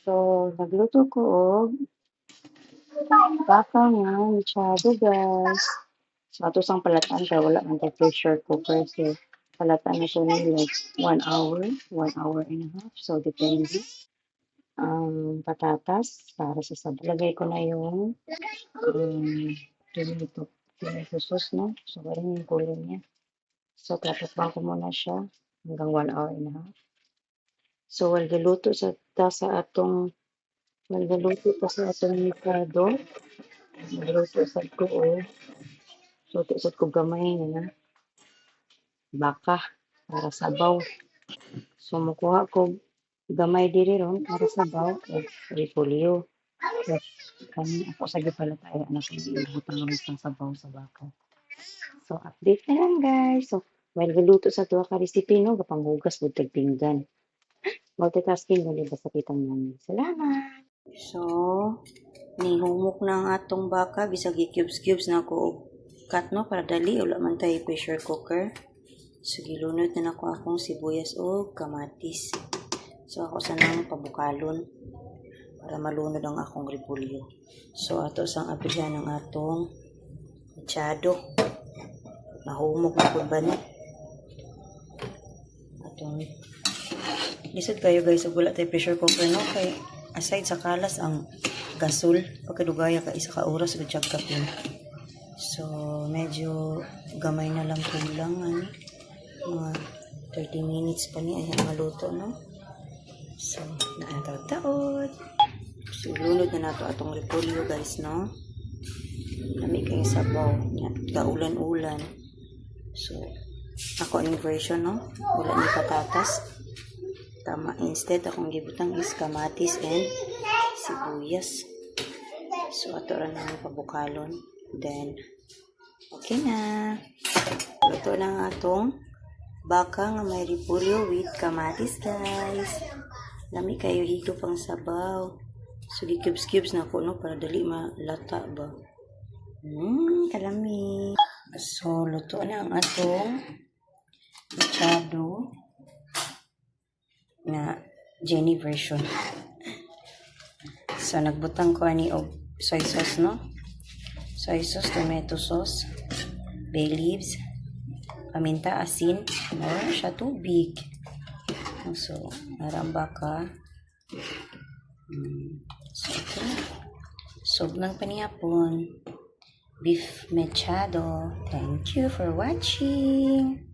So, nagluto ko og baka nga mechado, guys. So, ato sang palatan kay wala man tay pressure cooker. So, palatan na siya ni like 1 hour, 1 hour and a half. So, depende. Patatas para sa sabay. Lagay ko na yung tomato, tomato sauce, no? So, ganun yung kulay niya. So, tatakpan ko muna siya hanggang 1 hour and a half. So, walgaluto sa atong walgaluto pa sa atong mikado. Nagluto sad ko og luto sad ko gamay nga baka para sabaw. So mokuha ko gamay diri ron para sabaw og repolyo. So kani ako sa gipalataya na butang ron sa sabaw sa baka. So update na lang guys. So while giluto sa tuwa ka recipe no gapanghugas bud tag pinggan. Multitasking gali basta kitang namin. Salamat. So nihumok na ang atong baka bisag i-cubes-cubes na ako og cut no para dali wala man tay pressure cooker. So gilunod na nako akong sibuyas o kamatis. So ako sa nang pabukalon para malunod ang akong repolyo. So ato sang apihan ang atong mechado. Nahumok na pud ba ni? Atong lisod kayo guys ug wala tay pressure cooker no kay aside sa kalas ang gasol pagkadugaya ka isa ka oras gud siya kapin. So medyo gamay na lang kulang ani mga 30 minutes pa ni ay maluto no. So naantaw-taod. So lunod na nato atong repolyo guys no. Lami kay sabaw nya kaulan-ulan. So ako ang version no wala ni patatas. Tama, instead akong gibutang is kamatis and sibuyas. So ato ra na pabukalon. Then okay na. Luto lang atong baka nga may repolyo with kamatis guys. Lami kayo higop ang sabaw. So cubes-cubes na ko no para dali malata ba. Kalami. So luto na ang atong mechado na Jenny version. So nagbutang ko ani og soy sauce no. Soy sauce, tomato sauce, bay leaves, paminta, asin, more siya tubig. So naramba ka. So ito na. Sob ng panihapon. Beef mechado. Thank you for watching.